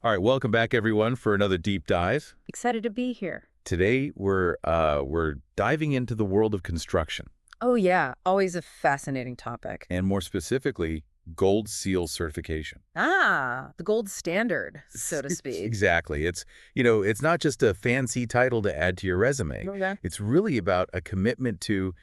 All right, welcome back everyone for another deep dive. Excited to be here. Today we're diving into the world of construction, Oh, yeah. Always a fascinating topic. and more specifically, Gold Seal certification. Ah, the gold standard, so to speak. Exactly. It's not just a fancy title to add to your resume. Okay. It's really about a commitment to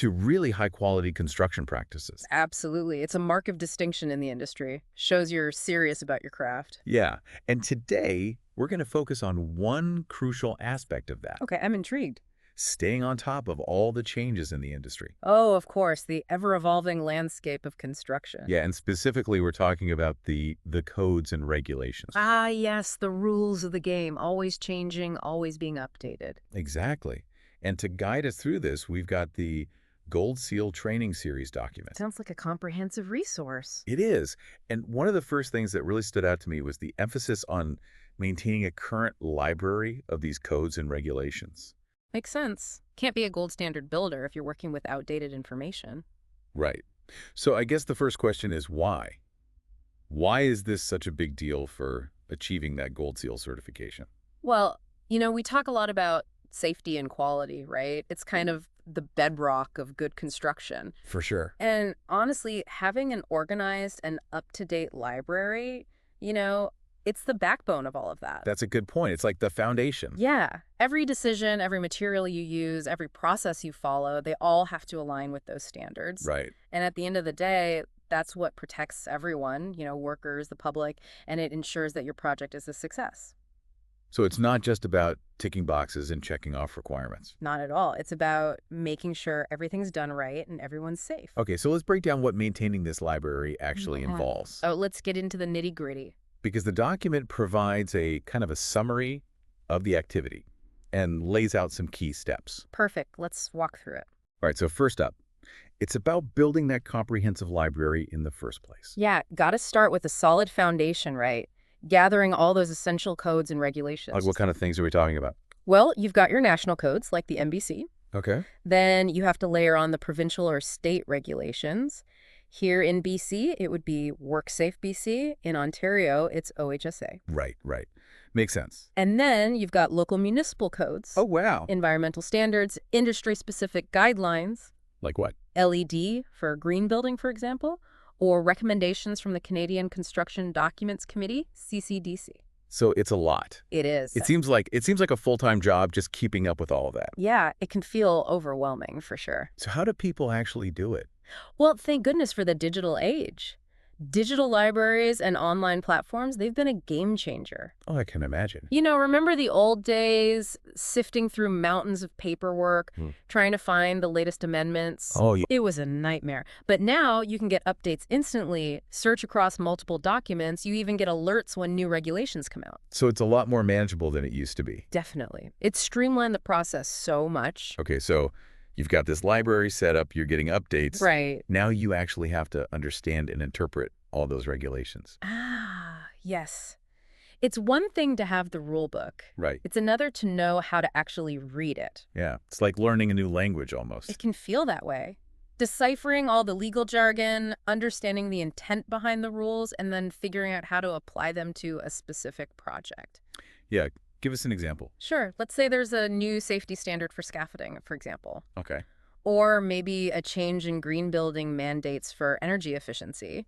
really high quality construction practices. Absolutely. It's a mark of distinction in the industry. Shows you're serious about your craft. Yeah, and today we're going to focus on one crucial aspect of that, Okay, I'm intrigued. staying on top of all the changes in the industry. Oh, of course, the ever-evolving landscape of construction. Yeah, and specifically, we're talking about the codes and regulations. Ah, yes, the rules of the game, always changing, always being updated. Exactly. And to guide us through this, we've got the Gold Seal Training Series document. Sounds like a comprehensive resource. It is. And one of the first things that really stood out to me was the emphasis on maintaining a current library of these codes and regulations. Makes sense. Can't be a gold standard builder if you're working with outdated information. Right. So I guess the first question is why? Why is this such a big deal for achieving that Gold Seal certification? Well, we talk a lot about safety and quality, right? It's kind of the bedrock of good construction. For sure. And honestly, having an organized and up-to-date library, it's the backbone of all of that. That's a good point. It's like the foundation. Yeah. Every decision, every material you use, every process you follow, they all have to align with those standards. Right. And at the end of the day, that's what protects everyone, workers, the public, and it ensures that your project is a success. So it's not just about ticking boxes and checking off requirements. Not at all. It's about making sure everything's done right and everyone's safe. Okay, so let's break down what maintaining this library actually Yeah. involves. Oh, let's get into the nitty-gritty. Because the document provides a kind of a summary of the activity and lays out some key steps. Perfect. Let's walk through it. All right, so first up, it's about building that comprehensive library in the first place. Yeah, got to start with a solid foundation, right? Gathering all those essential codes and regulations. Like what kind of things are we talking about? Well, you've got your national codes, like the NBC. Okay. Then you have to layer on the provincial or state regulations. Here in BC, it would be WorkSafe BC. In Ontario, it's OHSA. Right, right. Makes sense. And then you've got local municipal codes, Oh, wow. environmental standards, industry-specific guidelines, Like what? LED for green building, for example, or recommendations from the Canadian Construction Documents Committee, CCDC. So it's a lot. It is. It seems like a full-time job just keeping up with all of that. Yeah, it can feel overwhelming for sure. So how do people actually do it? Well, thank goodness for the digital age. Digital libraries and online platforms, they've been a game changer. Oh, I can imagine. Remember the old days, sifting through mountains of paperwork, trying to find the latest amendments? Oh, yeah. It was a nightmare. But now you can get updates instantly, search across multiple documents, you even get alerts when new regulations come out. So it's a lot more manageable than it used to be. Definitely. It's streamlined the process so much. Okay, so you've got this library set up, you're getting updates. Right. Now you actually have to understand and interpret all those regulations. Ah, yes. It's one thing to have the rule book. Right. It's another to know how to actually read it. Yeah. It's like learning a new language almost. It can feel that way. Deciphering all the legal jargon, understanding the intent behind the rules, and then figuring out how to apply them to a specific project. Yeah. Give us an example. Sure, let's say there's a new safety standard for scaffolding, for example. Okay. Or maybe a change in green building mandates for energy efficiency.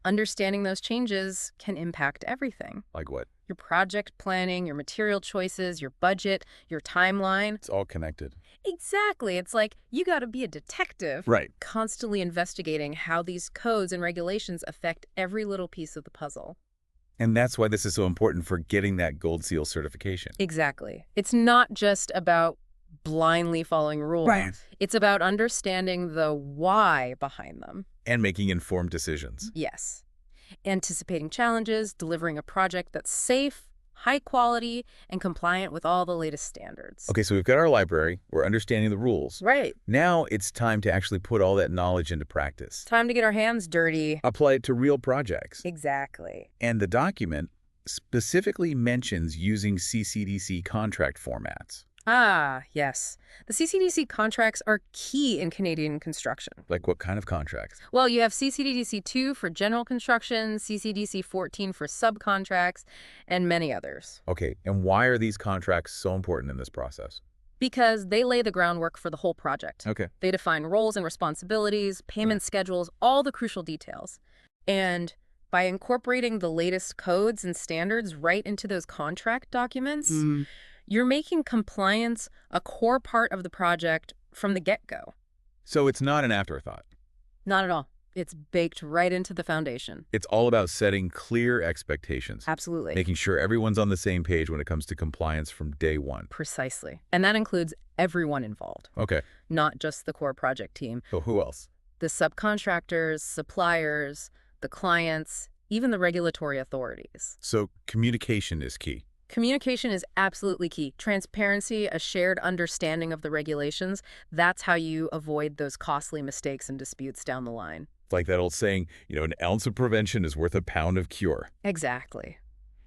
Understanding those changes can impact everything. Like what? Your project planning, your material choices, your budget, your timeline. It's all connected. Exactly. It's like you got to be a detective, Right. constantly investigating how these codes and regulations affect every little piece of the puzzle. And that's why this is so important for getting that Gold Seal certification. Exactly. It's not just about blindly following rules. Right. It's about understanding the why behind them. And making informed decisions. Yes. Anticipating challenges, delivering a project that's safe, high quality, and compliant with all the latest standards. Okay, so we've got our library. We're understanding the rules. Right. Now it's time to actually put all that knowledge into practice. Time to get our hands dirty. Apply it to real projects. Exactly. And the document specifically mentions using CCDC contract formats. Ah, yes. The CCDC contracts are key in Canadian construction. Like what kind of contracts? Well, you have CCDC 2 for general construction, CCDC 14 for subcontracts, and many others. Okay, and why are these contracts so important in this process? Because they lay the groundwork for the whole project. Okay. They define roles and responsibilities, payment schedules, all the crucial details. And by incorporating the latest codes and standards right into those contract documents, you're making compliance a core part of the project from the get-go. So it's not an afterthought. Not at all. It's baked right into the foundation. It's all about setting clear expectations, Absolutely. making sure everyone's on the same page when it comes to compliance from day one. Precisely. And that includes everyone involved, Okay, not just the core project team. so who else? The subcontractors, suppliers, the clients, even the regulatory authorities. So communication is key. Communication is absolutely key. Transparency, a shared understanding of the regulations, that's how you avoid those costly mistakes and disputes down the line. It's like that old saying, an ounce of prevention is worth a pound of cure. Exactly.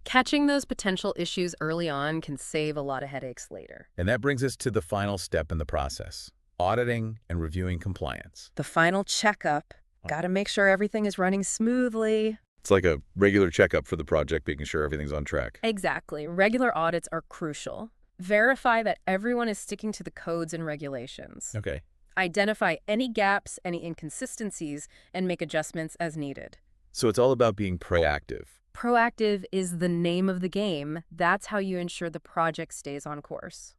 Catching those potential issues early on can save a lot of headaches later. And that brings us to the final step in the process, auditing and reviewing compliance. The final checkup. Gotta make sure everything is running smoothly. It's like a regular checkup for the project, making sure everything's on track. Exactly. Regular audits are crucial. Verify that everyone is sticking to the codes and regulations. Okay. Identify any gaps, any inconsistencies, and make adjustments as needed. So it's all about being proactive. Proactive is the name of the game. That's how you ensure the project stays on course.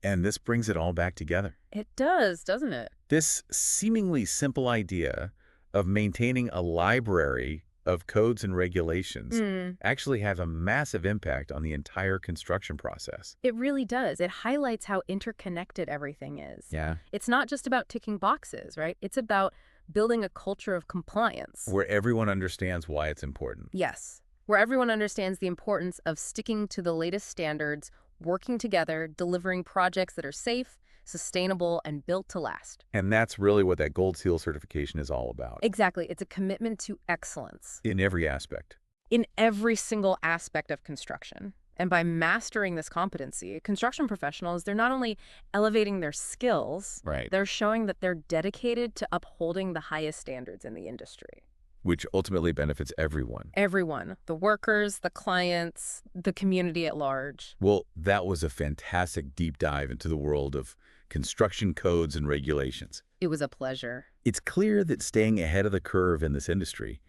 And this brings it all back together. It does, doesn't it? This seemingly simple idea of maintaining a library of codes and regulations actually have a massive impact on the entire construction process. It really does. It highlights how interconnected everything is. Yeah. It's not just about ticking boxes, right? It's about building a culture of compliance. Where everyone understands why it's important. Yes, where everyone understands the importance of sticking to the latest standards, working together, delivering projects that are safe, sustainable, and built to last. And that's really what that Gold Seal certification is all about. Exactly. It's a commitment to excellence In every aspect. in every single aspect of construction. And by mastering this competency, construction professionals, they're not only elevating their skills, Right. they're showing that they're dedicated to upholding the highest standards in the industry. Which ultimately benefits everyone. Everyone, the workers, the clients, the community at large. Well, that was a fantastic deep dive into the world of construction codes and regulations. It was a pleasure. It's clear that staying ahead of the curve in this industry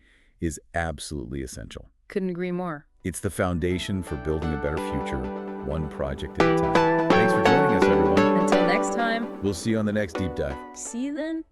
is absolutely essential. Couldn't agree more. It's the foundation for building a better future, one project at a time. Thanks for joining us, everyone. Until next time, We'll see you on the next deep dive. see you then.